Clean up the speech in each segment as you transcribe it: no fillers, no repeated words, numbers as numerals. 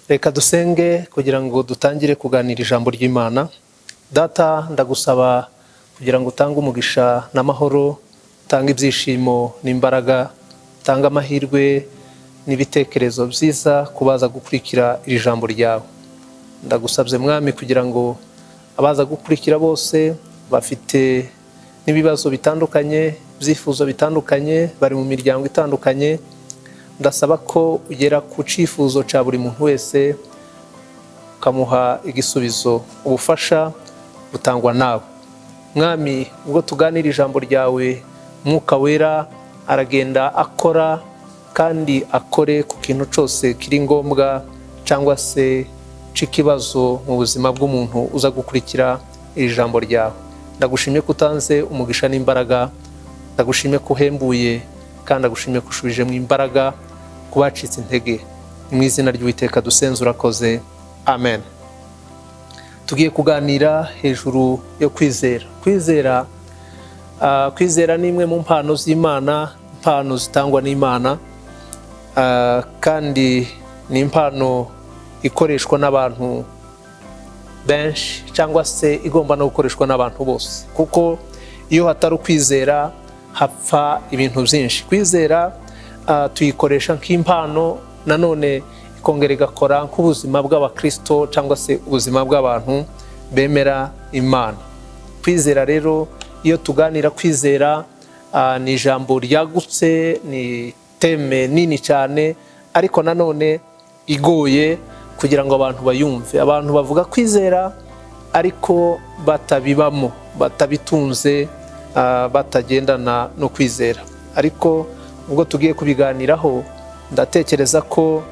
Reka dusenge kugira ngo dutangire kuganira ijambo ry'Imana. Data, ndagusaba kugira ngo utange umugisha n'amahoro, utange ibyishimo n'imbaraga, utange amahirwe n'ibitekerezo byiza kubaza gukurikira iri jambo ryawe. Ndagusabye Mwami kugira ngo abaza gukurikira bose bafite n'ibibazo bitandukanye, byifuzo bitandukanye, bari mu miryango itandukanye, ndasaba ko ugera ku cifuzo ca buri muntu wese ukamuha igisubizo. Ubufasha butangwa nawe Mwami. Ubwo tuganira ijambo ryawe, Mwuka Wera aragenda akora kandi akore ku kintu cyose kiri ngombwa cyangwa se c'ikibazo mu buzima bw'umuntu uza gukurikira iri jambo ryawe. Ndagushimye ko utanze umugisha n'imbaraga, ndagushimye ko uhembuye, kandi ndagushimye ko ushubije mu imbaraga kubacitse intege. Mu izina ry'Uwiteka dusenze urakoze, amen. Tugiye kuganira hejuru yo kwizera. Kwizera ni imwe mu mpano z'Imana, impano zitangwa n'Imana, kandi ni impano ikoreshwa n'abantu benshi cyangwa se igomba no gukoreshwa n'abantu bose, kuko iyo hatari ukwizera hapfa ibintu byinshi. Kwizera tuyikoresha nk'impano, nanone ikongera igakora nk'ubuzima bw'abakristo cyangwa se ubuzima bw'abantu bemera Imana. Kwizera rero, iyo tuganira kwizera, ni ijambo ryagutse, ni teme nini cyane, ariko nanone igoye kugira ngo abantu bayumve. Abantu bavuga kwizera ariko batabibamo, batabitunze, batagendana no kwizera. Ariko ubwo tugiye kubiganiraho, ndatekereza ko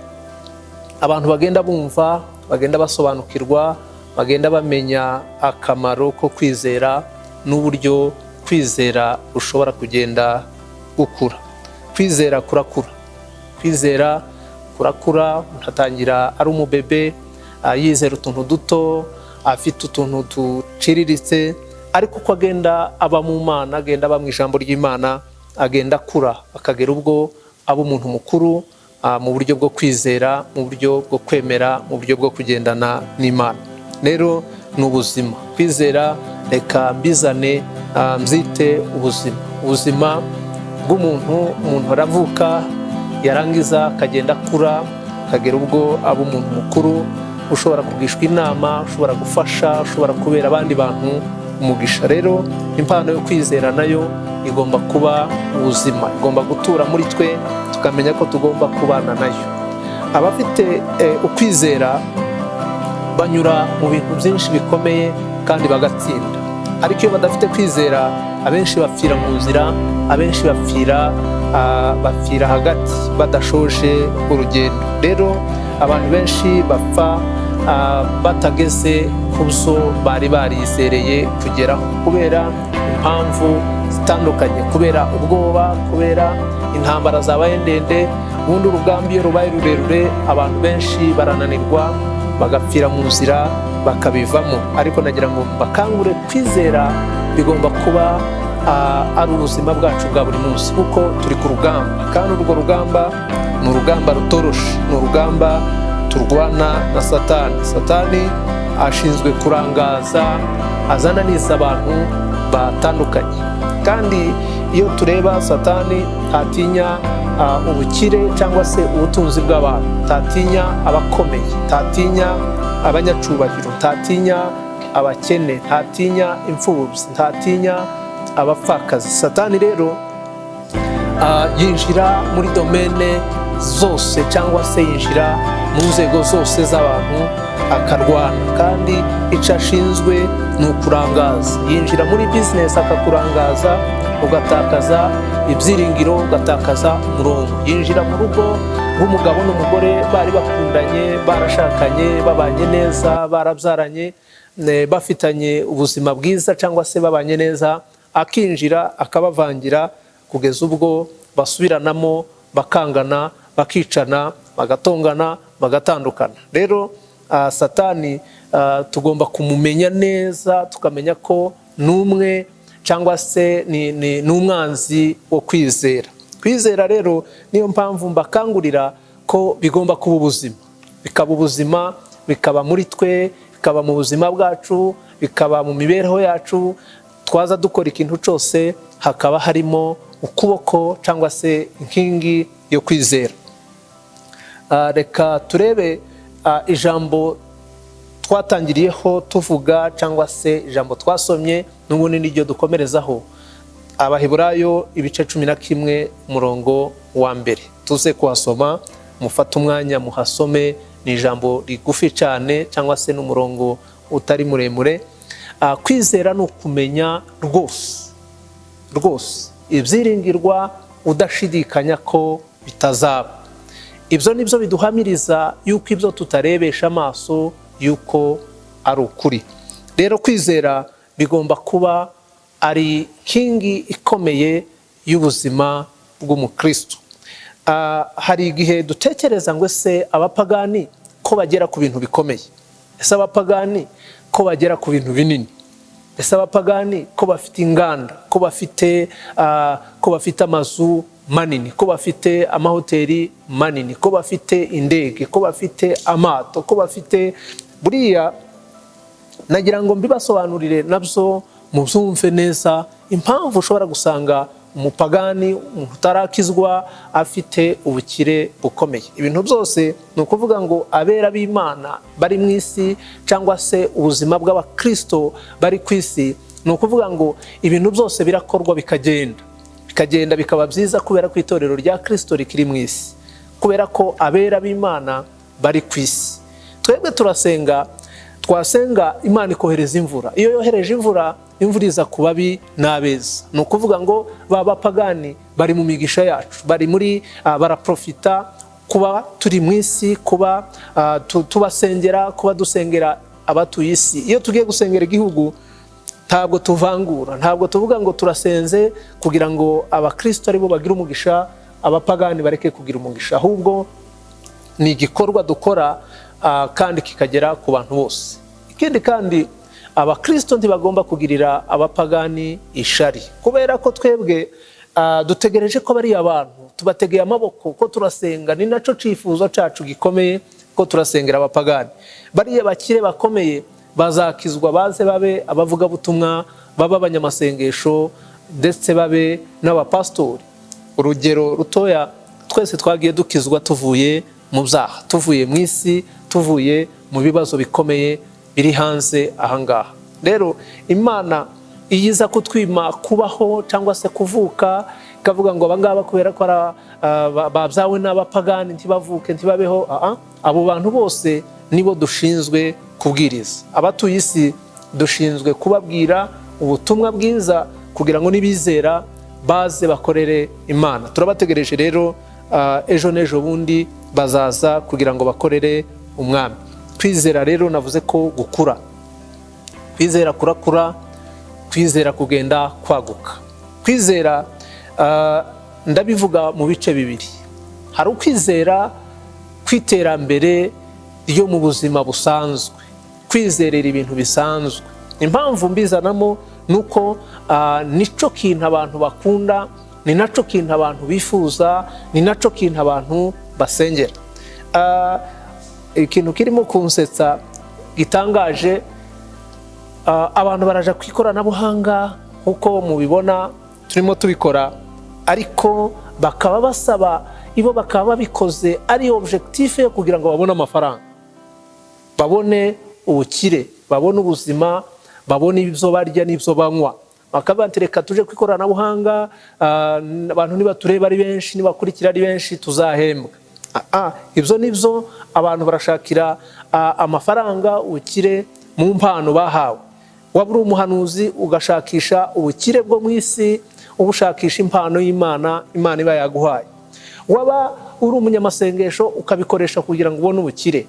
abantu bagenda bumva, bagenda basobanukirwa, bagenda bamenya akamaro ko kwizera n'uburyo kwizera ushobora kugenda gukura. Kwizera kurakura. Kwizera kurakura, unatangira ari umubebe, yizera utuntu duto, afite utuntu duciriritse, ariko uko agenda aba mu Mana, agenda aba mu ijambo ry'Imana, agenda akura, akagera ubwo aba umuntu mukuru, mu buryo bwo kwizera, mu buryo bwo kwemera, mu buryo bwo kugendana n'Imana. Rero ni ubuzima. Kwizera reka mbizane mbyite ubuzima. Ubuzima bw'umuntu, umuntu aravuka, yarangiza akagenda akura, akagera ubwo aba umuntu mukuru, ushobora kugishwa inama, ushobora gufasha, ushobora kubera abandi bantu umugisha. Rero impano yo kwizera nayo igomba kuba ubuzima, igomba gutura muri twe, tukamenya ko tugomba kubana nayo. Abafite ukwizera banyura mu bintu byinshi bikomeye kandi bagatsinda, ariko iyo badafite kwizera, abenshi bapfira mu nzira, abenshi bapfira hagati, badashoje urugendo. Rero abantu benshi bapfa batageze ku byo bari barizereye kugeraho, kubera impamvu zitandukanye, kubera ubwoba, kubera intambara zabaye ndende. Ubundi urugamba iyo rubaye rurerure, abantu benshi barananirwa, bagapfira mu nzira, bakabivamo. Ariko nagira ngo bakangure kwizera bigomba kuba ari ubuzima bwacu bwa buri munsi, kuko turi ku rugamba, kandi urwo rugamba ni urugamba rutoroshe, ni urugamba turwana na Satani. Satani ashinzwe kurangaza, azananiza abantu batandukanye. Kandi iyo tureba Satani, ntatinya ubukire cyangwa se ubutunzi bw'abantu, ntatinya abakomeye, ntatinya abanyacubahiro, ntatinya abakene, ntatinya imfubyi, ntatinya abapfakazi. Satani rero yinjira muri domene zose, cyangwa se yinjira mu nzego zose z'abantu akarwana, kandi icyo ashinzwe ni ukurangaza. Yinjira muri bizinesi akakurangaza, ugatakaza ibyiringiro, ugatakaza umurongo. Yinjira mu rugo rw'umugabo n'umugore bari bakundanye, barashakanye, babanye neza, barabyaranye, bafitanye ubuzima bwiza cyangwa se babanye neza, akinjira akabavangira kugeza ubwo basubiranamo, bakangana, bakicana, bagatongana, bagatandukana. Rero Satani tugomba kumumenya neza, tukamenya ko n'umwe cyangwa se ni umwanzi wo kwizera. Kwizera rero niyo mpamvu mbakangurira ko bigomba kuba ubuzima. bikaba ubuzima, bikaba muri twe, bikaba mu buzima bwacu, bikaba mu mibereho yacu. Twaza dukora ikintu cyose hakaba harimo ukuboko cyangwa se inkingi yo kwizera. Reka turebe ijambo twatangiriyeho tuvuga cyangwa se ijambo twasomye n'ubundi niryo dukomerezaho. Abaheburayo ibice 11 umurongo wa mbere. Tuze kuhasoma, mufata umwanya muhasome. Ni ijambo rigufi cyane cyangwa se n'umurongo utari muremure. Kwizera ni ukumenya rwose ibyiringirwa udashidikanya ko bitazaba. Ibyo nibyo biduhamiriza yuko ibyo tutarebesha amaso yuko ari ukuri. Rero kwizera bigomba kuba ari kingi ikomeye y'ubuzima bw'umukristo. Hari igihe dutekereza ngo ese abapagani ko bagera ku bintu bikomeye, ese abapagani ko bagera ku bintu binini, ese abapagani ko bafite inganda, ko bafite amazu manini, ko bafite amahoteli manini, ko bafite indege, ko bafite amato, ko bafite buriya. Nagira ngo mbibasobanurire nabyo mubyumve neza impamvu ushobora gusanga umupagani utarakizwa afite ubukire bukomeye. Ibintu byose ni ukuvuga ngo abera b'Imana bari mu isi cyangwa se ubuzima bw'abakristo bari ku isi, ni ukuvuga ngo ibintu byose birakorwa bikagenda bikaba byiza kubera ko itorero rya Kristo rikiri mu isi, kubera ko abera b'Imana bari ku isi. Twebwe twasenga Imana ikohereza imvura. Iyo yohereje imvura iza ku babi n'abeza. Ni ukuvuga ngo b'abapagani bari mu migisha yacu, baraprofita kuba turi mu isi, kuba tubasengera, kuba dusengera abatuye isi. Iyo tugiye gusengera igihugu ntabwo tuvangura, ntabwo tuvuga ngo turasenze kugira ngo abakristo aribo bagira umugisha, abapagani bareke kugira umugisha. Ahubwo ni igikorwa dukora kandi kikagera ku bantu bose. Ikindi kandi abakristo ntibagomba kugirira abapagani ishari, kubera ko twebwe dutegereje ko bari abantu, tubategeye amaboko ko turasenga. Ni naco cifuzo cacu gikomeye ko turasengera abapagani. Bariya bakire bakomeye bazakizwa, baze babe abavuga butumwa, baba abanyamasengesho, ndetse babe n'abapastori. Urugero rutoya, twese twagiye dukizwa tuvuye mu byaha, tuvuye mu isi, tuvuye mu bibazo bikomeye biri hanze ahangaha. Rero Imana iyiza kutwima kubaho cyangwa se kuvuka, ikavuga ngo abangaba kubera ko babyawe n'abapagani ntibavuke ntibabeho. Abo bantu bose nibo dushinzwe kubwiriza. Abatuye isi dushinzwe kubabwira ubutumwa bwiza kugira ngo nibizera baze bakorere Imana. Turabategereje rero, ejo n'ejo bundi bazaza kugira ngo bakorere umwami. Kwizera rero navuze ko gukura, kwizera kurakura, kwizera kugenda kwaguka. Kwizera ndabivuga mu bice bibiri. Hari ukwizera kwiterambere ryo mu buzima busanzwe, kwizerera ibintu bisanzwe. Impamvu mbizanamo nuko nico kintu abantu bakunda, ni naco kintu abantu bifuza, ni naco kintu abantu basengera. Ikintu kirimo kunsetsa gitangaje, abantu baraja ku ikoranabuhanga uko mubibona turimo tubikora, ariko bakaba basaba, ibo bakaba babikoze ari objectif yo kugira ngo babone amafaranga, babone ubukire, babone ubuzima, babone ibyo barya n'ibyo banywa. Bakabantereka tuje ku ikoranabuhanga, abantu nibatureba ari benshi, nibakurikira ari benshi, tuzahembwa. Ibyo nibyo abantu barashakira amafaranga, ubukire mu mpano bahawe. Waba uri umuhanuzi ugashakisha ubukire bwo mu isi, ubushakisha impano y'Imana, Imana iba yaguhaye. Waba uri umunyamasengesho ukabikoresha kugira ngo ubone ubukire.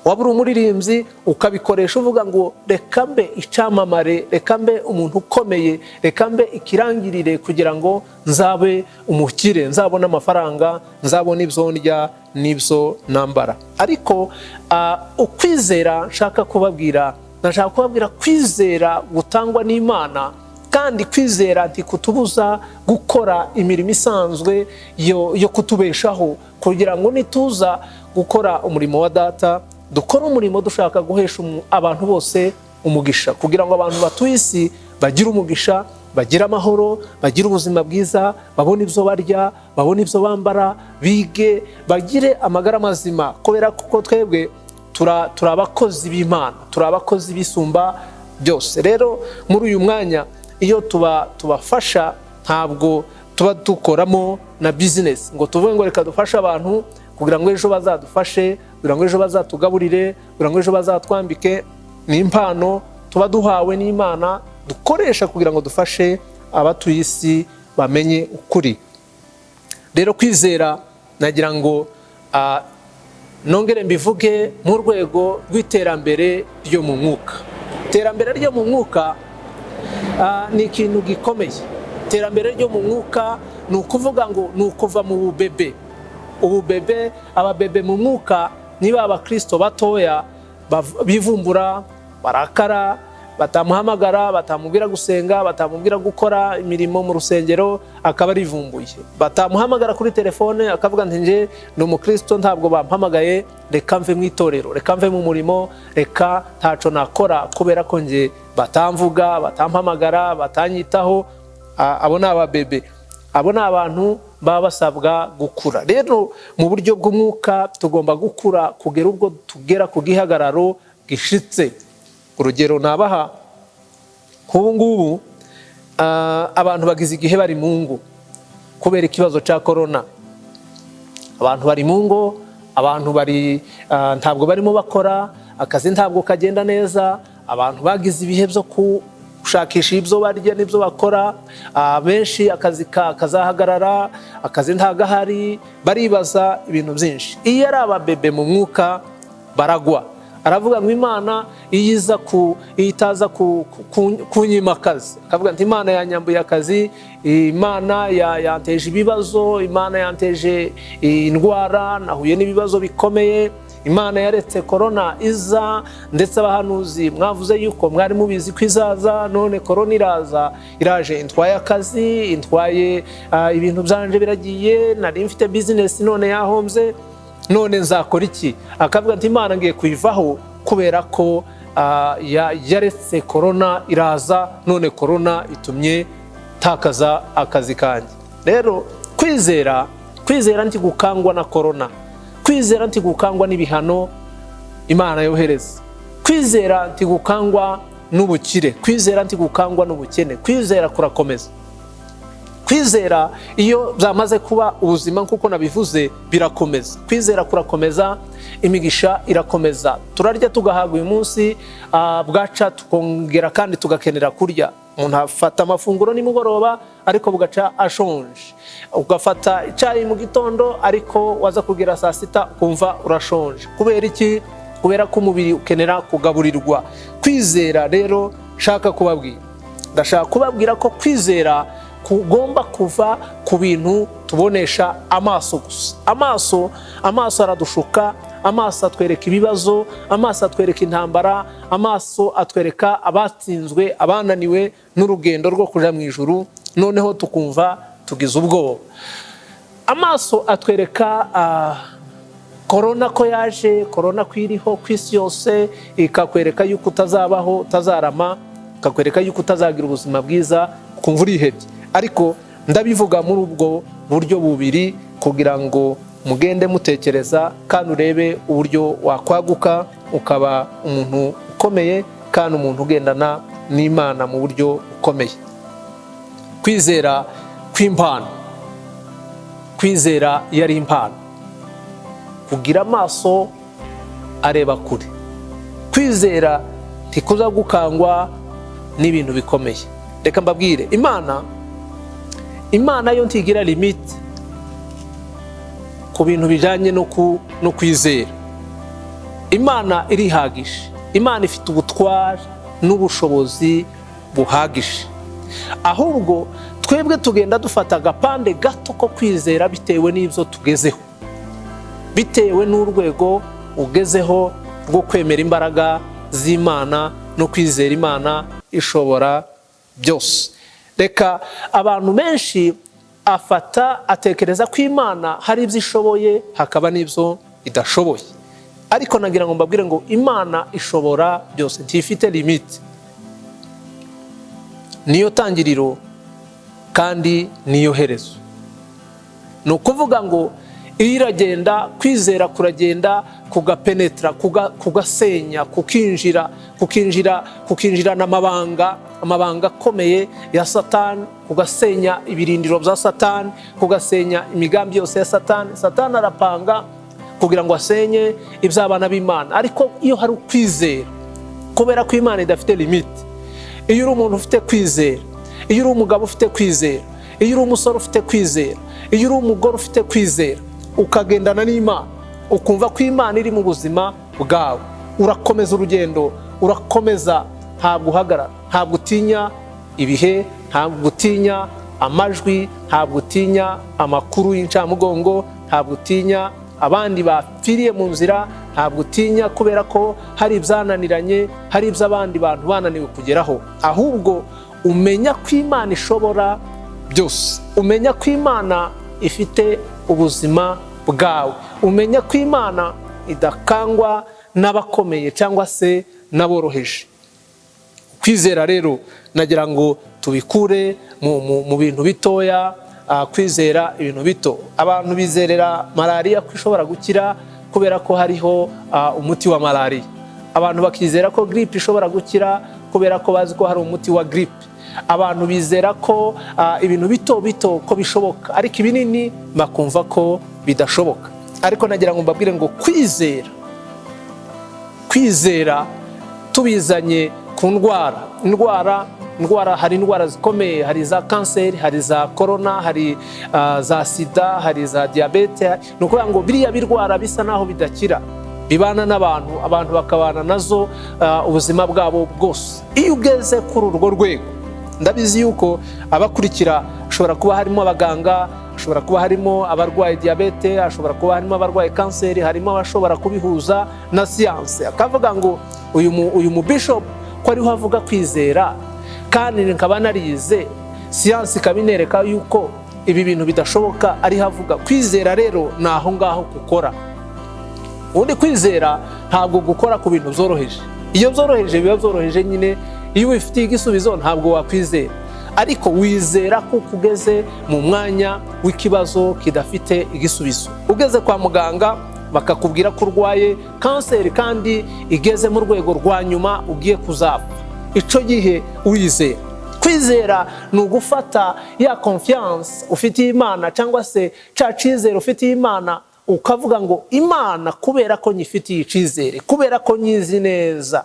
Waba uri umuririmbyi ukabikoresha uvuga ngo reka mbe icyamamare, reka mbe umuntu ukomeye, reka mbe ikirangirire kugira ngo nzabe umukire, nzabone amafaranga, nzabone ibyo ndya n'ibyo nambara. Ariko ukwizera nshaka kubabwira kwizera gutangwa n'Imana, kandi kwizera ntikutubuza gukora imirimo isanzwe yo kutubeshaho, kugira ngo nituza gukora umurimo wa data, dukora umurimo dushaka guhesha abantu bose umugisha, kugira ngo abantu batuye isi bagire umugisha, bagire amahoro, bagire ubuzima bwiza, babone ibyo barya, babone ibyo bambara, bige, bagire amagara mazima, kubera kuko twebwe turi abakozi b'Imana, turi abakozi bisumba byose. Rero muri uyu mwanya iyo tubafasha, ntabwo tuba dukoramo na business ngo tuvuge ngo reka dufashe abantu kugira ngo ejo bazadufashe, kugira ngo ejo bazatugaburire, kugira ngo ejo bazatwambike. Ni impano tuba duhawe n'Imana dukoresha kugira ngo dufashe abatuye isi bamenye ukuri. Rero kwizera nagira ngo nongere mbivuge mu rwego rw'iterambere ryo mu mwuka. Iterambere ryo mu mwuka ni ikintu gikomeye. Iterambere ryo mu mwuka ni ukuvuga ngo ni ukuva mu bubebe. Ububebe, ababebe mu mwuka niba abakristo batoya bivumbura, barakara, batamuhamagara, batamubwira gusenga, batamubwira gukora imirimo mu rusengero, akaba arivumbuye. Batamuhamagara kuri telefone akavuga nti nje ni umukristo ntabwo bampamagaye, reka mve mu itorero, reka mve mu murimo, reka ntaco nakora kubera ko nje batamvuga, batampamagara, batanyitaho. Abo ni ababebe. Abo ni abantu baba basabwa gukura. Rero mu buryo bw'umwuka tugomba gukura kugera ubwo tugera ku gihagararo gishitse. Urugero nabaha, nk'ubu ngubu abantu bagize igihe bari mu ngo kubera ikibazo cya corona. Abantu bari mu ngo, abantu bari ntabwo barimo bakora, akazi ntabwo kagenda neza, abantu bagize ibihe byo gushakisha ibyo barya n'ibyo bakora, benshi akazi kazahagarara, akazi ntagahari, baribaza ibintu byinshi. Iyo ari ababebe mu mwuka baragwa. Aravuga ngo Imana itaza kunyima akazi, akavuga nti Imana yanyambuye akazi, Imana yanteje ibibazo, Imana yanteje indwara, nahuye n'ibibazo bikomeye, Imana yaretse corona iza, ndetse abahanuzi mwavuze yuko mwari mubizi ko izaza, none corona iraje intwaye akazi, intwaye ibintu byanje biragiye, nari mfite business none yahombye, none nzakora iki? Akavuga nti Imana ngiye kuyivaho kubera ko yaretse corona iraza, none corona itumye takaza akazi kanjye. Rero kwizera ntigukangwa na corona, kwizera ntigukangwa n'ibihano Imana yohereza, kwizera ntigukangwa n'ubukire, kwizera ntigukangwa n'ubukene, kwizera kurakomeza. Kwizera iyo byamaze kuba ubuzima nkuko nabivuze birakomeza. Kwizera kurakomeza, imigisha irakomeza. Turarya tugahaga uyu munsi, bwaca tukongera kandi tugakenera kurya. Umuntu afata amafunguro nimugoroba ariko bugaca ashonje, ugafata icyayi mu gitondo ariko waza kugera saa sita kumva urashonje. Kubera iki? Kubera ko umubiri ukenera kugaburirwa. Kwizera rero ndashaka kubabwira ko kwizera kugomba kuva ku bintu tubonesha amaso gusa. Amaso aradushuka, amaso atwereka ibibazo, amaso atwereka intambara, amaso atwereka abatsinzwe, abananiwe n'urugendo rwo kuja mu ijuru, noneho tukumva tugize ubwoba. Amaso atwereka corona ko yaje, corona kwiriho kwisi yose, ikakwereka yuko utazabaho, utazarama, ikakwereka yuko utazagira ubuzima bwiza, kumva urihebye. Ariko ndabivuga muri ubwo buryo bubiri kugira ngo mugende mutekereza kandi urebe uburyo wakwaguka ukaba umuntu ukomeye kandi umuntu ugendana n'Imana mu buryo ukomeye. Kwizera kw'impano. Kwizera yari impano. Kugira amaso areba kure. Kwizera ntikuza gukangwa n'ibintu bikomeye. Reka mbabwire, Imana yo ntigira limite ku bintu bijanye no kwizera. Imana irihagisha. Imana ifite ubutware n'ubushobozi buhagisha. Ahubwo twebwe tugenda dufata agapande gato ko kwizera bitewe n'ibyo tugezeho, bitewe n'urwego ugezeho rwo kwemera imbaraga z'Imana no kwizera Imana ishobora byose. Reka abantu benshi atekereza ko Imana hari ibyo ishoboye hakaba n'ibyo idashoboye. Ariko nagira ngo mbabwire ngo Imana ishobora byose, ntifite limite. Niyo tangiriro kandi niyo herezo. Ni ukuvuga ngo iyo iragenda, kwizera kuragenda kugapenetra, kugasenya, kukinjira n'amabanga akomeye ya Satani, kugasenya ibirindiro bya Satani, kugasenya imigambi yose ya Satani. Satani arapanga kugira ngo asenye iby'abana b'Imana. Ariko iyo hari ukwizera, kubera ko Imana idafite limite, iyo uri umuntu ufite kwizera, iyo uri umugabo ufite kwizera, iyo uri umusore ufite kwizera, iyo uri umugore ufite kwizera, ukagendana n'Imana, ukumva ko Imana iri mu buzima bwawe, urakomeza urugendo, urakomeza, ntabwo uhagarara, ntabwo utinya ibihe, ntabwo utinya amajwi, ntabwo utinya amakuru y'incamugongo, ntabwo utinya abandi bapfiriye mu nzira, ntabwo utinya kubera ko hari ibyananiranye, hari iby'abandi bantu bananiwe kugeraho. Ahubwo umenya ko Imana ishobora byose, umenya ko Imana ifite ubuzima bwawe, umenya ko Imana idakangwa n'abakomeye cyangwa se n'aboroheje. Kwizera rero nagira ngo tubikure mu bintu bitoya. Kwizera ibintu bito. Abantu bizerera malaria ko ishobora gukira kubera ko hariho umuti wa malaria. Abantu bakizera ko grippe ishobora gukira kubera ko bazi ko hari umuti wa grippe. Abantu bizera ko ibintu bito ko bishoboka, ariko ibinini bakumva ko bidashoboka. Ariko nagira ngo mbabwire ngo kwizera tubizanye ku ndwara, hari indwara zikomeye, hari za kanseri, hari za corona, hari za sida, hari za diabete. Ni ukuvuga ngo biriya birwara bisa naho bidakira, bibana n'abantu, abantu bakabana nazo ubuzima bwabo bwose. Iyo ugeze kuri urwo rwego, ndabizi yuko abakurikira ashobora kuba harimo abaganga, ashobora kuba harimo abarwaye diabete, ashobora kuba harimo abarwaye kanseri, harimo abashobora kubihuza na siyanse, akavuga ngo uyu mu bishop ko ariho avuga kwizera, kandi nkaba narize siyanse ikabinereka yuko ibi bintu bidashoboka, ariho avuga kwizera. Rero ni aho ngaho gukora. Ubundi kwizera ntabwo gukora ku bintu byoroheje. Iyo byoroheje biba byoroheje nyine, iyo wifitiye igisubizo ntabwo wakwizera. Ariko wizera ko ugeze mu mwanya w'ikibazo kidafite igisubizo. Ugeze kwa muganga bakakubwira ko urwaye kanseri kandi igeze mu rwego rwa nyuma, ugiye kuzapfa. Ico gihe wizera. Kwizera ni ugufata ya confiance ufitiye Imana, cyangwa se ca cizere ufitiye Imana, ukavuga ngo Imana kubera ko nyifitiye icizere, kubera ko nyizi neza,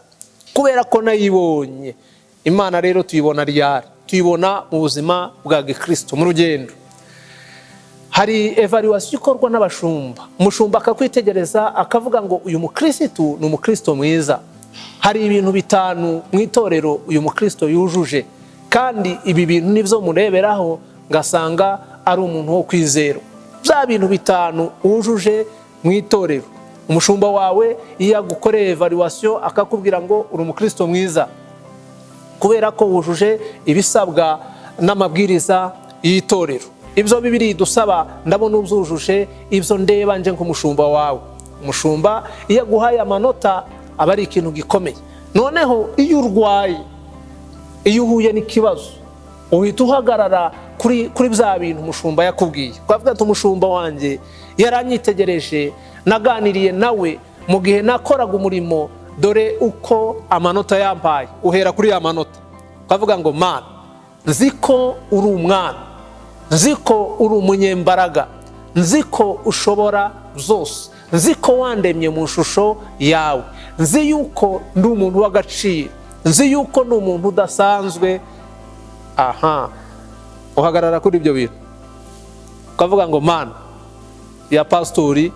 kubera ko nayibonye. Imana rero tuyibona ryari? Tuyibona mu buzima bwa Gikristo, mu rugendo. Hari evaluation ikorwa n'abashumba. Umushumba akakwitegereza akavuga ngo uyu mukristo ni umukristo mwiza. Hari ibintu bitanu mu itorero uyu mukristo yujuje, kandi ibi bintu nibyo mureberaho ngasanga ari umuntu wo kwizera. Bya bintu bitanu wujuje mu itorero, umushumba wawe iyo agukoreye evaluation akakubwira ngo uri umukristo mwiza kubera ko wujuje ibisabwa n'amabwiriza y'itorero. Ibyo bibiri dusaba ndabona ubyujuje, ibyo ndeba nje nk'umushumba wawe. Umushumba iyo aguhaye amanota aba ari ikintu gikomeye. Noneho iyo urwaye, iyo uhuye n'ikibazo, uhita uhagarara kuri bya bintu umushumba yakubwiye. Twavuga ati umushumba wanjye yaranyitegereje, naganiriye nawe mu gihe nakoraga umurimo, dore uko amanota yampaye. Uhera kuri ya manota twavuga ngo Mana, nzi ko uri umwana, nzi ko uri umunyembaraga, nzi ko ushobora byose, nzi ko wandemye mu shusho yawe, nzi yuko ndi umuntu w'agaciro, nzi yuko ndi umuntu udasanzwe. Uhagarara kuri ibyo bintu ukavuga ngo Mana, ya pastori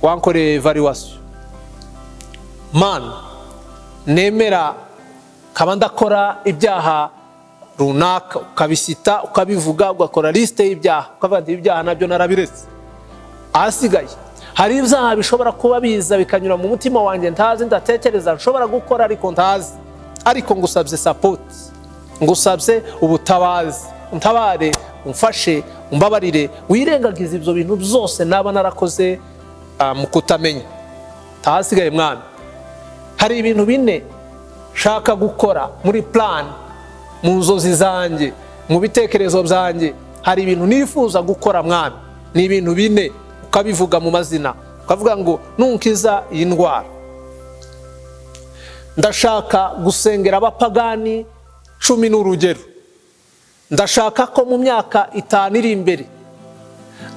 wankoreye evaluation, Mana, nemera kaba ndakora ibyaha runaka, ukabisita, ukabivuga, ugakora liste y'ibyaha, ukavuga ati ibyaha nabyo narabiretse. Ahasigaye hari ibyaha bishobora kuba biza bikanyura mu mutima wanjye ntazi, ndatekereza nshobora gukora ariko ntazi, ariko ngusabye support, ngusabye ubutabazi, untabare, umfashe, umbabarire, wirengagize ibyo bintu byose naba narakoze mu kutamenya. Tahasigaye mwami, hari ibintu bine shaka gukora muri plan, mu nzozi zanjye, mu bitekerezo byanjye. Hari ibintu nifuza gukora mwami, ni ibintu bine, ukabivuga mu mazina, ukavuga ngo nunkiza iyi ndwara, ndashaka gusengera abapagani 10 n'urugero, ndashaka ko mu myaka 5 iri imbere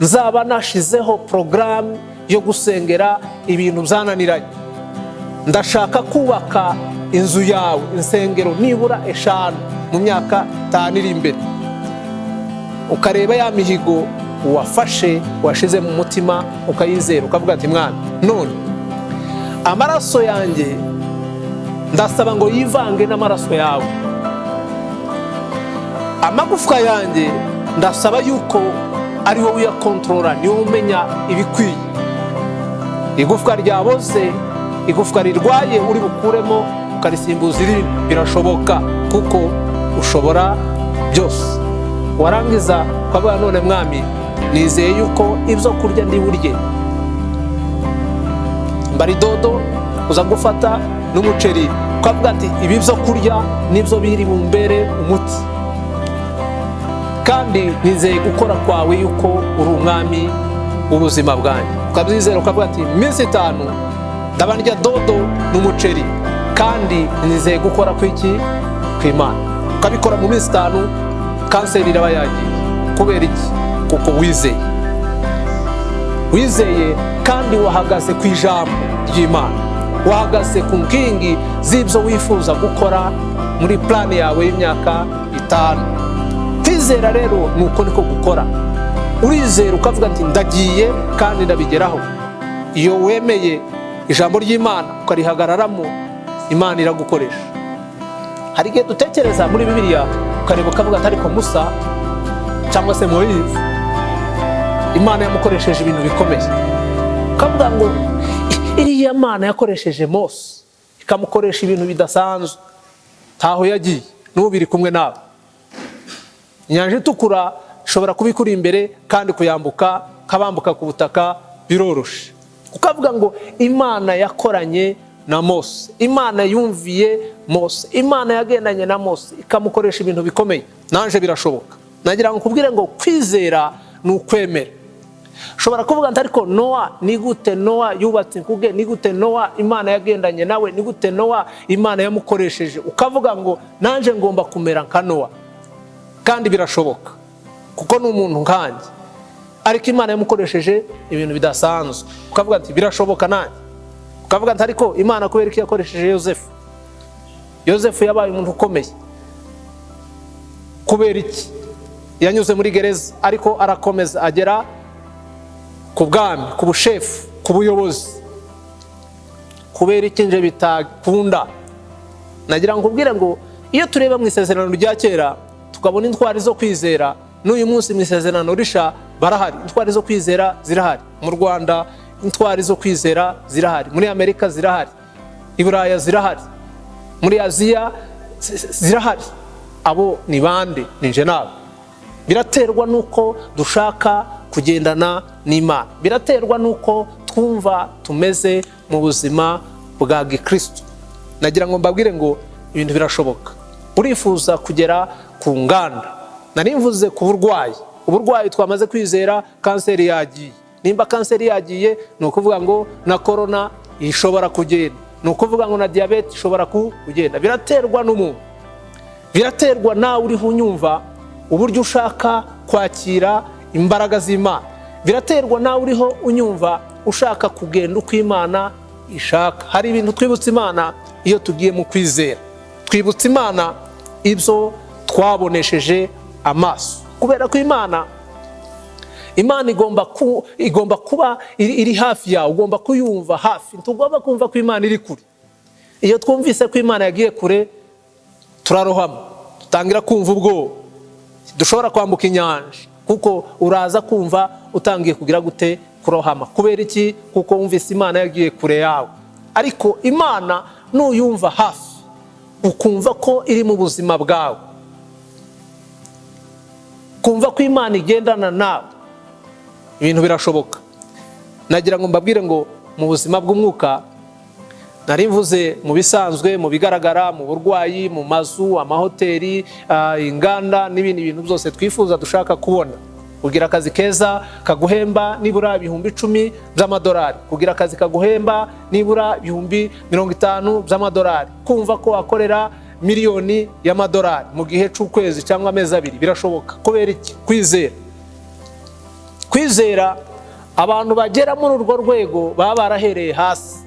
nzaba nashizeho program yo gusengera ibintu byananiranye, ndashaka kubaka inzu yawe, insengero nibura 5 mu myaka 5 iri imbere. Ukareba ya mihigo wafashe, washize mu mutima, ukayizera, ukavuga ati mwana, none amaraso yanjye ndasaba ngo yivange n'amaraso yawe, amagufwa yanjye ndasaba yuko ari wowe uyakontorora, ni wowe umenya ibikwiye. Igufwa ryaboze, igufwa rirwaye uri bukuremo ukarisimbuza irindi, birashoboka kuko ushobora byose. Warangiza ukavuga none mwami, nizeye yuko ibyo kurya ndi burye, mbari dodo uza gufata n'umuceri, ukavuga ati ibi byo kurya nibyo biri bumbere umuti, kandi nizeye gukora kwawe yuko uri umwami w'ubuzima bwanjye. Ukabyizera ukavuga ati iminsi 5 ndabarya dodo n'umuceri, kandi nizeye gukora kw'iki kw'Imana. Ukabikora mu minsi 5, kanseri iraba yagiye. Kubera iki? Kuko wizeye, wizeye kandi wahagaze ku ijambo ry'Imana, wahagaze ku nkingi z'ibyo wifuza gukora muri plan yawe y'imyaka 5. Kwizera rero nuko niko gukora. Urizera ukavuga ati ndagiye kandi ndabigeraho. Iyo wemeye ijambo ry'Imana ukarihagararamo, Imana iragukoresha. Hari igihe dutekereza muri Bibiliya ukareba ukavuga ati ariko Musa cyangwa se Moise, Imana yamukoresheje ibintu bikomeye. Ukavuga ngo iriya Mana yakoresheje Mose ikamukoresha ibintu bidasanzwe, taho yagiye n'ubiri kumwe nawe. Inyanja itukura ishobora kubikuri imbere kandi kuyambuka, kabambuka ku butaka biroroshe. Ukavuga ngo Imana yakoranye na Mose, Imana yumviye Mose, Imana yagendanye na Mose ikamukoresha ibintu bikomeye. Nanje birashoboka. Nagira ngo kubwire ngo kwizera ni ukwemera. Shobora kuvuga ati ariko Noa, ni gute Noa yubatse inkuge, ni gute Noa Imana yagendanye nawe, ni gute Noa Imana yamukoresheje. Ukavuga ngo nanje ngomba kumera nka Noa, kandi birashoboka kuko ni umuntu nkanje, ariko Imana yamukoresheje ibintu bidasanzwe. Ukavuga ati birashoboka nanjye. Ukavuga ati ariko Imana kubera iki yakoresheje Yosefu? Yosefu yabaye umuntu ukomeye. Kubera iki? Yanyuze muri gereza ariko arakomeza agera ku bwami, ku bushefu, ku buyobozi. Kubera iki nje bitakunda? Nagira ngo kubwire ngo iyo tureba mu isezerano rya kera tukabona intwari zo kwizera, n'uyu munsi mu isezerano risha barahari. Intwari zo kwizera zirahari. Mu Rwanda intwari zo kwizera zirahari, muri Amerika zirahari, i Buraya zirahari, muri Aziya zirahari. Abo ni bande? Ni nje nawe. Biraterwa nuko dushaka kugendana n'Imana, biraterwa nuko twumva tumeze mu buzima bwa Gikristo. Nagira ngo mbabwire ngo ibintu birashoboka. Urifuza kugera ku nganda, nari mvuze ku burwayi. Uburwayi twamaze kwizera, kanseri yagiye. Nimba kanseri yagiye, ni ukuvuga ngo na corona ishobora kugenda, ni ukuvuga ngo na diabete ishobora kugenda. Biraterwa n'umuntu, biraterwa nawe uriho unyumva uburyo ushaka kwakira imbaraga z'Imana. Biraterwa nawe uriho unyumva ushaka kugenda uko Imana ishaka. Hari ibintu twibutsa Imana iyo tugiye mu kwizera. Twibutsa Imana ibyo twabonesheje amaso, kubera ko Imana igomba kuba iri hafi yawe, ugomba kuyumva hafi. Tugomba kumva ko Imana iri kure. Iyo twumvise ko Imana yagiye kure turarohama, tutangira kumva ubwoba, dushobora kwambuka inyanja, kuko uraza kumva utangiye kugira gute kurohama. Kubera iki? Kuko wumvise Imana yagiye kure yawe. Ariko Imana nuyumva hafi, ukumva ko iri mu buzima bwawe, kumva ko Imana igendana nawe, ibintu birashoboka. nagira ngo mbabwire ngo mu buzima bw'umwuka nari mvuze mu bisanzwe, mu bigaragara, mu burwayi, mu mazu, amahoteli, inganda n'ibindi bintu byose twifuza dushaka kubona. Kugira akazi keza kaguhemba nibura ibihumbi 10 by'amadolari, kugira akazi kaguhemba nibura ibihumbi 50 by'amadolari, kumva ko wakorera miliyoni y'amadolari mu gihe cy'ukwezi cyangwa amezi 2 birashoboka. Kubera iki? Kwizera. Kwizera abantu bagera muri urwo rwego baba barahereye hasi.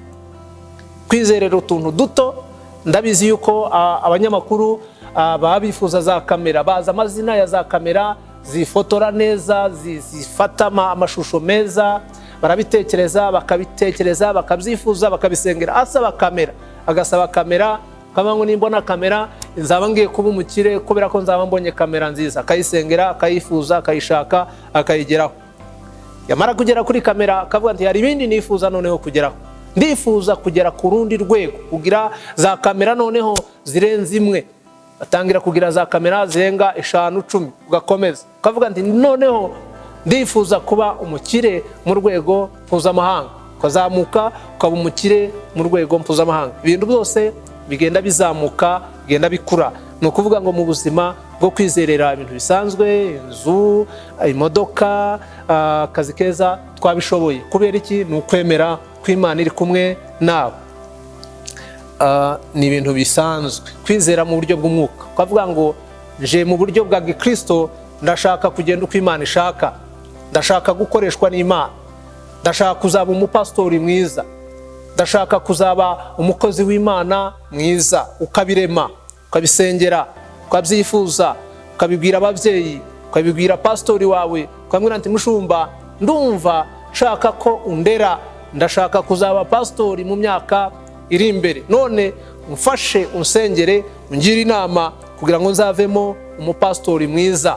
Kwizerera utuntu duto. Ndabizi yuko abanyamakuru baba bifuza za kamera, baza amazina ya za kamera zifotora neza, zifata amashusho meza, barabitekereza, bakabitekereza, bakabyifuza, bakabisengera. Asaba kamera, agasaba kamera, kama ngo nimbona kamera nzaba ngiye kuba umukire kubera ko nzaba mbonye kamera nziza, akayisengera, akayifuza, akayishaka, akayigeraho. Yamara kugera kuri kamera akavuga ati hari ibindi nifuza noneho kugeraho. Ndifuza kugera ku rundi rwego, kugira za kamera noneho zirenze imwe. Atangira kugira za kamera zirenga 5 10, ugakomeza ukavuga ati noneho ndifuza kuba umukire mu rwego mpuzamahanga, ukazamuka ukaba umukire mu rwego mpuzamahanga. Ibintu byose bigenda bizamuka, bigenda bikura. Ni ukuvuga ngo mu buzima bwo kwizerera ibintu bisanzwe, inzu, imodoka, akazi keza, twabishoboye. Kubera iki? Ni ukwemera ko Imana iri kumwe nawe. Ni ibintu bisanzwe. Kwizera mu buryo bw'umwuka, ukavuga ngo nje mu buryo bwa Gikristo, ndashaka kugenda uko Imana ishaka, ndashaka gukoreshwa n'Imana, ndashaka kuzaba umupastori mwiza, ndashaka kuzaba umukozi w'Imana mwiza. Ukabirema, ukabisengera, ukabyifuza, ukabibwira ababyeyi, ukabibwira pastori wawe, ukamubwira ati mushumba, ndumva nshaka ko undera, ndashaka kuzaba pastori mu myaka iri imbere, none umfashe unsengere, ungire inama kugira ngo nzavemo umupastori mwiza.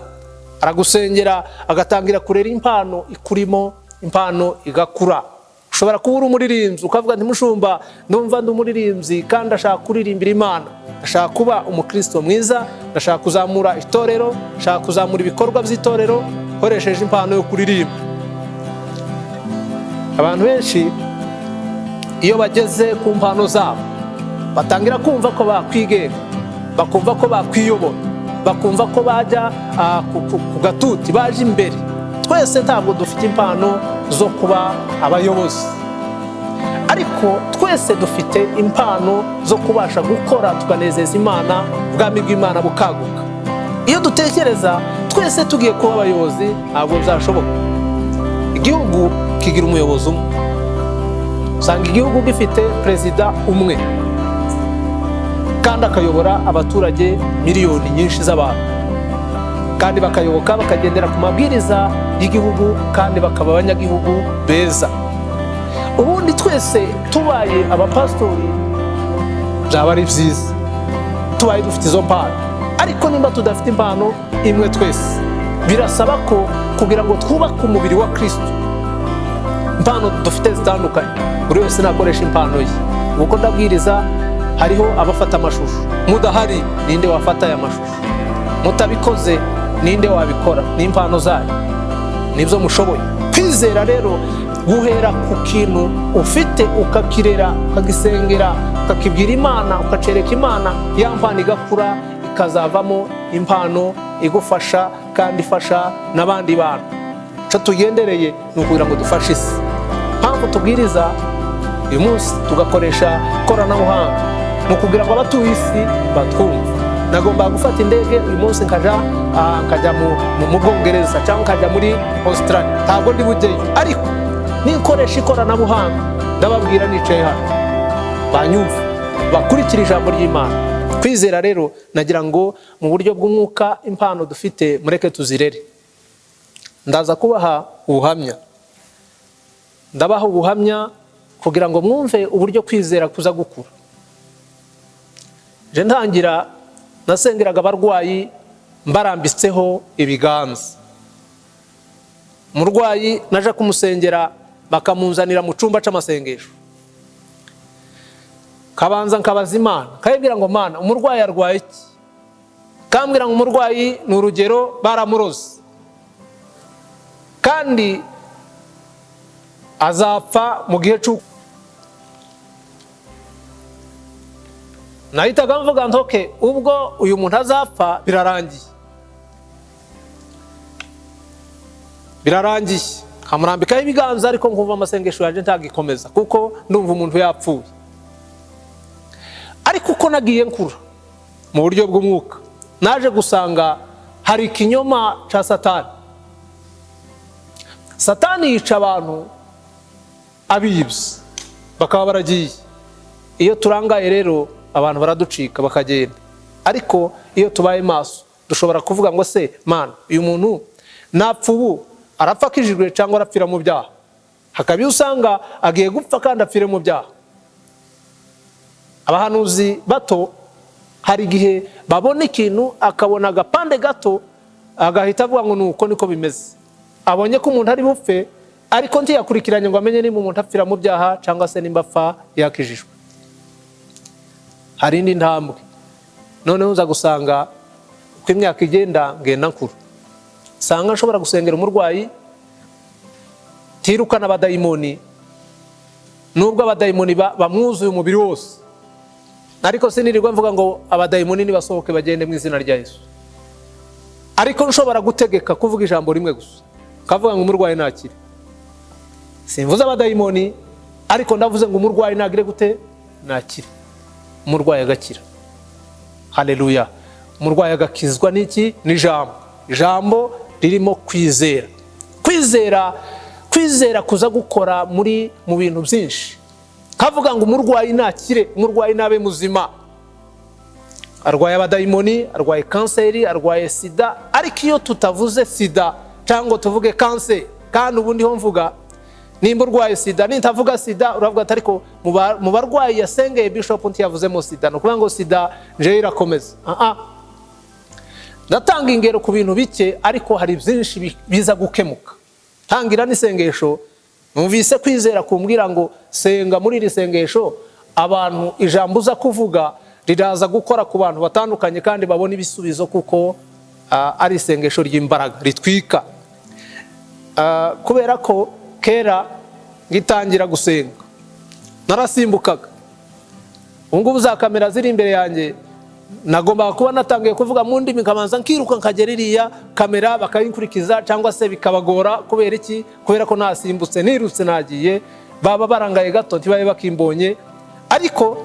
Aragusengera, agatangira kurera impano ikurimo, impano igakura. Ushobora kuba uri umuririmbyi ukavuga ati mushumba, ndumva ndi umuririmbyi kandi ndashaka kuririmbira Imana, ndashaka kuba umukristo mwiza, ndashaka kuzamura itorero, ndashaka kuzamura ibikorwa by'itorero nkoresheje impano yo kuririmba. Abantu benshi iyo bageze ku mpano zabo batangira kumva ko bakwigenga, bakumva ko bakwiyobora, bakumva ko bajya ku gatuti, baje imbere. Twese ntabwo dufite impano zo kuba abayobozi, ariko twese dufite impano zo kubasha gukora tukanezeza Imana, ubwami bw'Imana bukaguka. Iyo dutekereza twese tugiye kuba abayobozi ntabwo byashoboka. Igihugu kigira umuyobozi umwe, usanga igihugu gifite perezida umwe kandi akayobora abaturage miliyoni nyinshi z'abantu, kandi bakayoboka bakagendera ku mabwiriza y'igihugu kandi bakaba abanyagihugu beza. Ubundi twese tubaye abapastori byaba ari byiza, tubaye dufite izo mpano. Ariko nimba tudafite impano imwe twese, birasaba ko kugira ngo twubake umubiri wa Kristo, impano dufite zitandukanye, buri wese nakoresha impano ye. Uko ndabwiriza hariho abafata amashusho, mudahari ninde wafata aya mashusho, mutabikoze ninde wabikora, n'impano zanyu nibyo mushoboye. Kwizera rero guhera ku kintu ufite ukakirera, ukagisengera, ukakibwira Imana, ukacereka Imana, ya mpano igakura ikazavamo impano igufasha kandi ifasha n'abandi bantu. Cyo tugendereye ni ukugira ngo dufashe isi. Mpamvu tubwiriza uyu munsi tugakoresha ikoranabuhanga mu kugira ngo abatuye isi batwumve. Nagomba gufata indege uyu munsi nkajya mu Bwongereza cyangwa nkajya muri Australia, ntabwo ndi bujyeyo, ariko nikoresha ikoranabuhanga ndababwira nicaye hano banyumva, bakurikira ijambo ry'Imana. Kwizera rero nagira ngo mu buryo bw'umwuka impano dufite mureke tuzirere. Ndaza kubaha ubuhamya, ndabaha ubuhamya kugira ngo mwumve uburyo kwizera kuza gukura. Je ntangira nasengeraga abarwayi mbarambitseho ibiganza. Umurwayi naje kumusengera bakamunzanira mu cyumba cy'amasengesho, kabanza nkabaza Imana, kayibwira ngo Mana umurwayi arwaye iki? Kambwira ngo umurwayi ni urugero baramuroze, kandi azapfa mu gihe cyo nahitaga mvuga ntoke ubwo uyu muntu azapfa birarangiye kamurambikaho ibiganza ariko nkumva amasengesho yaje ntagikomeza kuko ndumva umuntu yapfuye. Ariko uko nagiye nkura mu buryo bw'umwuka naje gusanga hari ikinyoma cha Satani yica abantu abibye bakaba baragiye. Iyo turangaye rero abantu baraducika bakagenda, ariko iyo tubaye maso dushobora kuvuga ngo se mana uyu muntu napfa ubu arapfa akijijwe cyangwa arapfira mu byaha. Hakabi usanga agiye gupfa kandi apfire mu byaha. Abahanuzi bato hari igihe babona ikintu akabona agapande gato agahita avuga ngo nuko niko bimeze. Abonye ko umuntu ari bupfe ariko ntiyakurikiranye ngo amenye niba umuntu apfira mu byaha cyangwa se nimba apfa yakijijwe. Hari indi ntambwe noneho uza gusanga uko imyaka igenda ngenda nkuru sanga nshobora gusengera umurwayi tirukana abadayimoni nubwo abadayimoni bamwuzuye umubiri wose, ariko sinirirwa mvuga ngo abadayimoni nibasohoke bagende mu izina rya Yesu. Ariko nshobora gutegeka kuvuga ijambo rimwe gusa kavuga ngo umurwayi nakire. Simvuze abadayimoni ariko ndavuze ngo umurwayi nagire gute nakire, umurwayi agakira. Haleluya. Umurwayi agakizwa n'iki? Ijambo ririmo kwizera. Kwizera kuza gukora mu bintu byinshi. Kavuga ngo umurwayi nakire, umurwayi nabe muzima. Arwaye abadayimoni, arwaye kanseri, arwaye sida, ariko iyo tutavuze sida cyangwa tuvuge kanseri, kandi ubundi ho mvuga nimba urwaye sida, nintavuga sida uravuga ati ariko mu barwayi yasengeye bishop ntiyavuzemo sida, no kuvuga ngo sida nje irakomeza. Ndatanga ingero ku bintu bike ariko hari byinshi biza gukemuka. Tangira n'isengesho, numvise kwizera kumbwira ngo senga muri iri sengesho abantu ijambo uza kuvuga riraza gukora ku bantu batandukanye kandi babona ibisubizo kuko ari isengesho ry'imbaraga ritwika. Kubera ko kera ngitangira gusenga narasimbukaga, ubungubu za kamera ziri imbere yanjye nagomba kuba natangiye kuvuga mu ndimi nkamanza nkiruka nkagera iriya kamera bakayinkurikiza cyangwa se bikabagora. Kubera iki? Kubera ko nasimbutse nirutse nagiye baba barangaye gato ntibaye bakimbonye. Ariko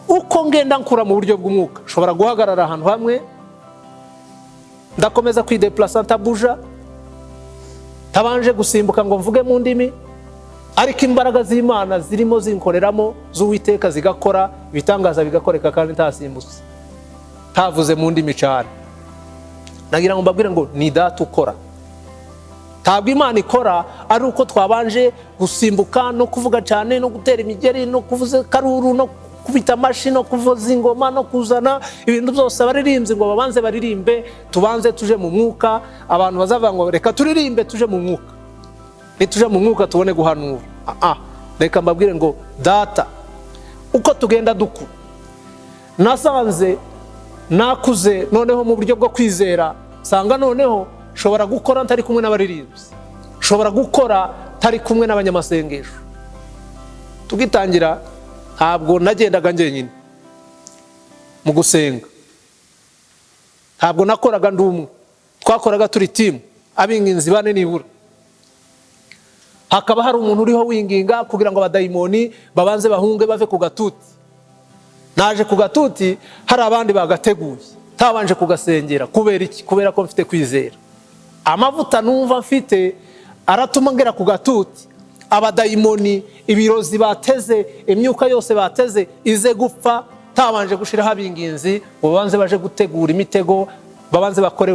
uko ngenda nkura mu buryo bw'umwuka nshobora guhagarara ahantu hamwe ndakomeza kwideplacer ntabuja tabanje gusimbuka ngo mvuge mu ndimi, ariko imbaraga z'Imana zirimo zinkoreramo z'Uwiteka zigakora ibitangaza bigakoreka kandi ntasimbutse tavuze mu ndimi cyane. Nagira ngo mbabwire ngo ni data ukora. Ntabwo Imana ikora ari uko twabanje gusimbuka no kuvuga cyane no gutera imigeri no kuvuza karuru no kubita amashi no kuvuza ingoma no kuzana ibintu byose abaririmbyi ngo babanze baririmbe tubanze tuje mu mwuka. Abantu bazavuga ngo reka turirimbe tuje mu mwuka, nituje mu mwuka tubone guhanura. Reka mbabwire ngo data uko tugenda dukura nasanze nakuze noneho mu buryo bwo kwizera sanga noneho shobora gukora ntari kumwe n'abaririmbyi, shobora gukora tari kumwe n'abanyamasengesho. Tugitangira ntabwo nagendaga njyenyine mu gusenga, ntabwo nakoraga ndumwe, twakoraga turi team abinginzi bane nibura. Hakaba hari umuntu uriho winginga kugira ngo abadayimoni babanze bahunge bave ku gatuti. Naje ku gatuti hari abandi bagateguye tabanje kugasengera. Kubera iki? Kubera ko mfite kwizera. Amavuta numva mfite aratuma ngera ku gatuti. Abadayimoni ibirozi bateze, imyuka yose bateze ize gupfa tabanje gushiraho abinginzi babanze baje gutegura imitego, babanze bakore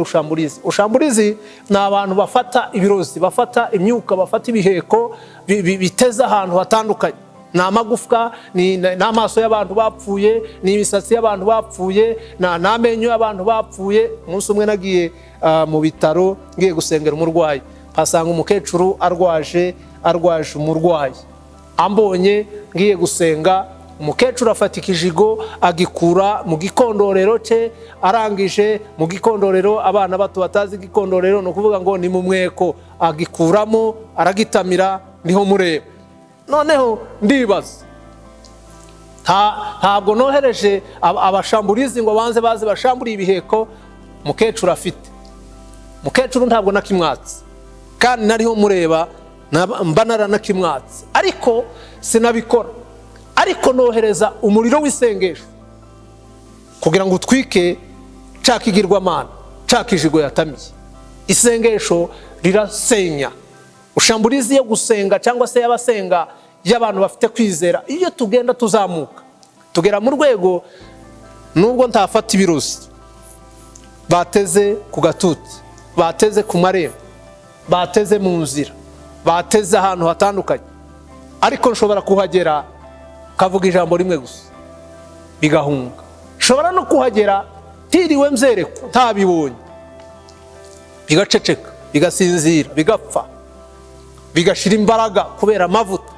ushamburizi ni abantu bafata ibirozi, bafata imyuka, bafata ibiheko biteze ahantu hatandukanye. Ni amagufwa, ni amaso y'abantu bapfuye, ni imisatsi y'abantu bapfuye, n'amenyo y'abantu bapfuye. Umunsi umwe nagiye mu bitaro ngiye gusengera umurwayi, pasanga umukecuru arwaje umurwayi. Ambonye ngiye gusenga, umukecuru afata ikijigo agikura mu gikondorero cye, arangije mu gikondorero abana bato batazi igikondorero no kuvuga ngo ni mu mweko, agikuramo aragitamira niho mureba. noneho ndibaza ntabwo nohereje abashamburizi ngo banze baze bashamburiye ibiheko mukecuru afite. Mukecuru ntabwo nakimwatse kandi nariho mureba mba naranakimwatse, ariko sinabikora. Ariko nohereza umuriro w'isengesho kugira ngo utwike ca kigirwamana, ca kijigo yatamiye. Isengesho rirasenya. Ushamburizi yo gusenga cyangwa se y'abasenga y'abantu bafite kwizera, iyo tugenda tuzamuka tugera mu rwego nubwo ntafata ibirozi bateze ku gatuti, bateze ku marembo, bateze mu nzira, bateze ahantu hatandukanye, ariko nshobora kuhagera kavuga ijambo rimwe gusa bigahunga. Nshobora no kuhagera tiriwe mzereko ntabibonye, bigaceceka, bigasinzira, bigapfa, bigashira imbaraga kubera amavuta.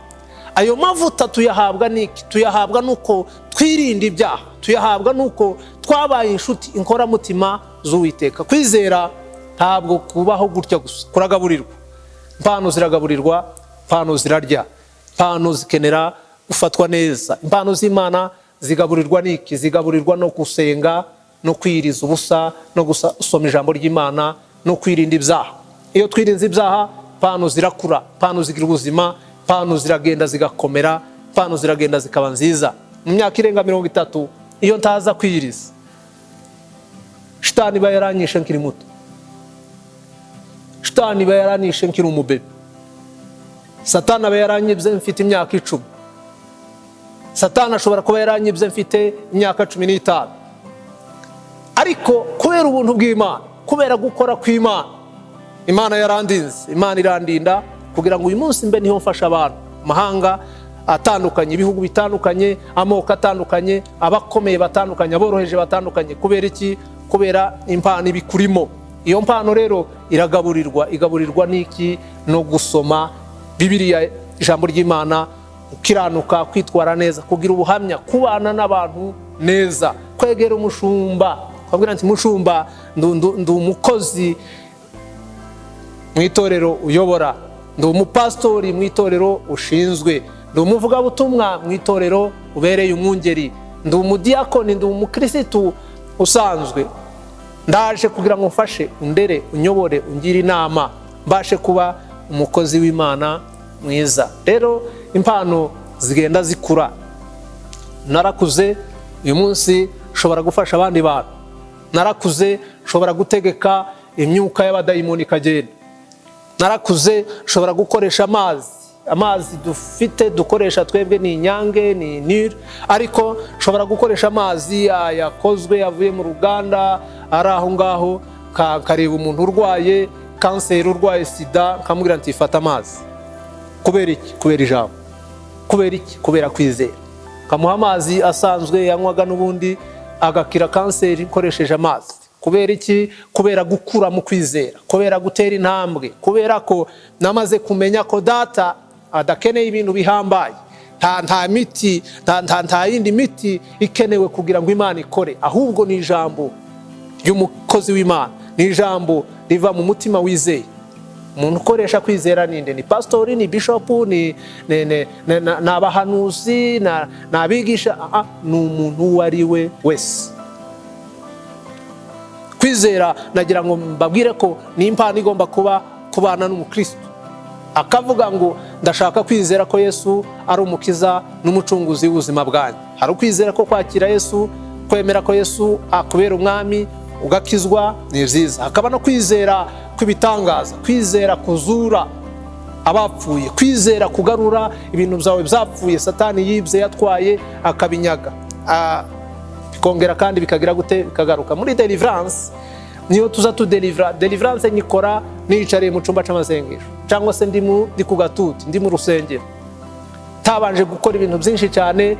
Ayo mavuta tuyahabwa niki? Tuyahabwa nuko twirinda ibyaha, tuyahabwa nuko twabaye inshuti inkoramutima z'Uwiteka. Kwizera ntabwo kubaho gutya gusa, kuragaburirwa. Impano ziragaburirwa, impano zirarya, impano zikenera gufatwa neza. Impano z'Imana zigaburirwa niki? Zigaburirwa no gusenga, no kwiriza ubusa, no gusoma ijambo ry'Imana, no kwirinda ibyaha. Iyo twirinze ibyaha, impano zirakura, impano zigira ubuzima, impano ziragenda zigakomera, impano ziragenda zikaba nziza. Mu myaka irenga 30 iyo ntaza kwiriza, shitani bayaranyishe nkiri muto, shitani bayaranyishe nkiri umubebe, satani bayaranyibye mfite imyaka 10, satani ashobora kuba yaranyibye mfite imyaka 15. Ariko kubera ubuntu bw'Imana, kubera gukora kw'Imana, Imana yarandinze, Imana irandinda kugira ngo uyu munsi mbe niho mfasha abantu mahanga atandukanye, ibihugu bitandukanye, amoko atandukanye, abakomeye batandukanye, aboroheje batandukanye. Kubera iki? Kubera impano ibikurimo. Iyo mpano rero iragaburirwa. Igaburirwa niki? No gusoma Bibiliya, ijambo ry'Imana, ukiranuka, kwitwara neza, kugira ubuhamya, kubana n'abantu neza, kwegera umushumba, kwabwira nti mushumba ndu umukozi mu itorero uyobora, ndu umupastori mu itorero ushinzwe, ndu umuvugabutumwa mu itorero ubereye umwungeri, ndu umudiakoni, ndu umukristo usanzwe. Ndaje kugira ngo mfashe, undere, unyobore, ungire inama, mbashe kuba umukozi w'Imana mwiza. Rero impano zigenda zikura. Narakuze, uyu munsi shobora gufasha abandi bantu. Narakuze, shobora gutegeka imyuka y'abadayimoni kagenda. Narakuze, shobora gukoresha amazi dufite dukoresha twebwe ni inyange, ni nil, ariko shobora gukoresha amazi yakozwe yavuye mu ruganda, ari aho ngaho, kareba umuntu urwaye kanseri, urwaye sida, kamubwira nti fata amazi. Kubera iki? Kubera ijambo. Kubera iki? Kubera kwizera. Kamuha amazi asanzwe yanywaga n'ubundi agakira kanseri ukoresheje amazi. Kubera iki? Kubera gukura mu kwizera, kubera gutera intambwe, kubera ko namaze kumenya ko data adakeneye ibintu bihambaye, nta miti, nta yindi miti ikenewe kugira ngo Imana ikore, ahubwo ni ijambo ry'umukozi w'Imana, ni ijambo riva mu mutima wizeye. Umuntu ukoresha kwizera ninde? Ni pastori, ni bishopu, ni abahanuzi, n'abigisha, ni umuntu uwo ari we wese. Kwizera nagira ngo mbabwire ko ni impano igomba kuba kubana n'umukristo, akavuga ngo ndashaka kwizera ko Yesu ari umukiza n'umucunguzi w'ubuzima bwanjye. Hari ukwizera ko kwakira Yesu, kwemera ko Yesu akubera umwami ugakizwa, ni byiza. Hakaba no kwizera kw'ibitangaza, kwizera kuzura abapfuye, kwizera kugarura ibintu byawe byapfuye satani yibye yatwaye akabinyaga, bikongera kandi bikagira gute? Bikagaruka. Muri deliverance niyo tuza tudelivra. Deliverance nyikora niyicariye mu cyumba cy'amasengesho, cyangwa se ndi ku gatuti, ndi mu rusengero, tabanje gukora ibintu byinshi cyane.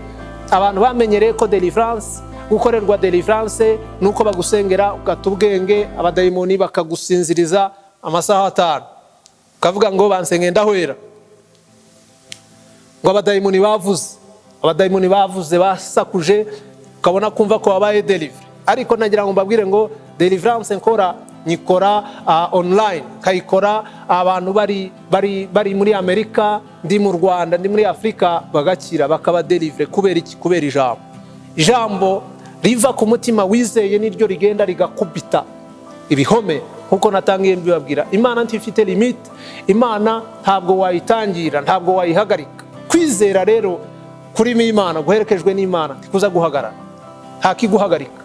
Abantu bamenyereye ko deliverance, gukorerwa deliverance nuko bagusengera ugata ubwenge, abadayimoni bakagusinziriza amasaha 5, ukavuga ngo bansenge ndahwera, ngo abadayimoni bavuze basakuje, ukabona kumva ko wabaye deliver. Ariko nagira ngo mbabwire ngo deliverance nkora nyikora online, kayikora abantu bari muri Amerika, ndi mu Rwanda, ndi muri Afrika, bagakira bakaba deliver. Kubera iki? Kubera ijambo. Ijambo riva ku mutima wizeye niryo rigenda rigakubita ibihome. Nkuko natangiye mbibabwira, Imana ntifite limite. Imana ntabwo wayitangira, ntabwo wayihagarika. Kwizera rero kuri Imana, guherekejwe n'Imana, kuza guhagarara, ntakiguhagarika,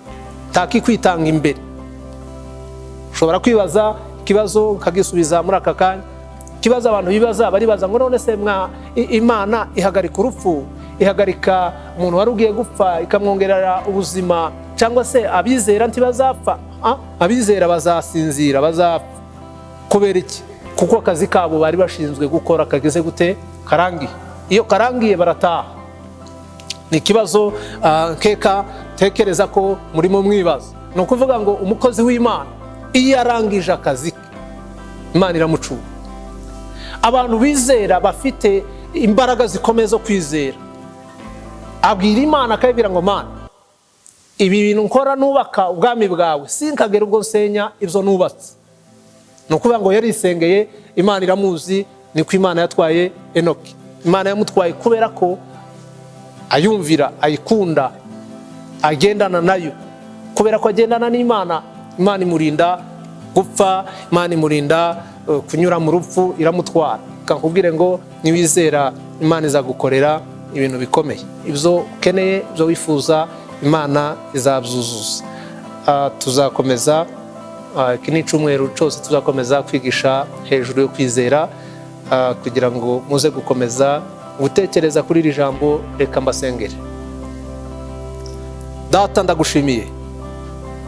ntakikwitanga imbere. Ushobora kwibaza ikibazo kagisubiza muri aka kanya. Ikibazo abantu bibaza, baribaza ngo none se Imana ihagarika urupfu, ihagarika umuntu wari ugiye gupfa ikamwongerera ubuzima, cyangwa se abizera ntibazapfa? Abizera bazasinzira, bazapfa. Kubera iki? Kuko akazi kabo bari bashinzwe gukora kageze gute? Karangiye. Iyo karangiye barataha. Ni ikibazo nkeka tekereza ko murimo mwibaza. Ni ukuvuga ngo umukozi w'Imana iyo arangije akazi ke, Imana iramucura. Abantu bizera bafite imbaraga zikomeye zo kwizera, abwira Imana akayibwira ngo Mana, ibi bintu nkora nubaka ubwami bwawe, sinkagera ubwo nsenya ibyo nubatse. Ni ukuvuga ngo yarisengeye, Imana iramuzi. Niko Imana yatwaye Enoki. Imana yamutwaye kubera ko ayumvira, ayikunda, agendana nayo. Kubera ko agendana n'Imana, Imana imurinda gupfa, Imana imurinda kunyura mu rupfu, iramutwara. Kankubwire ngo niwizera, Imana izagukorera ibintu bikomeye. Ibyo ukeneye, ibyo wifuza, Imana izabyuzuza. Tuzakomeza iki ni icyumweru cyose tuzakomeza kwigisha hejuru yo kwizera, kugira ngo muze gukomeza gutekereza kuri iri jambo. Reka mbasengere. Data, ndagushimiye,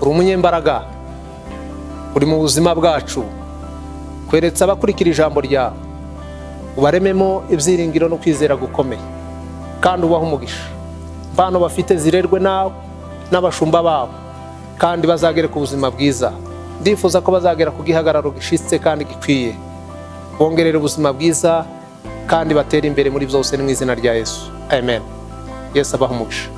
uri umunyembaraga, uri mu buzima bwacu. Kweretse abakurikira ijambo ryawe, ubarememo ibyiringiro no kwizera gukomeye, kandi ubaha umugisha. Bano bafite zirerwe nawe n'abashumba babo, kandi bazagere ku buzima bwiza. Ndifuza ko bazagera ku gihagararo gishitse kandi gikwiye. Bongerere ubuzima bwiza kandi batere imbere muri byose, mu izina rya Yesu. Amen. Yesu abaha umugisha.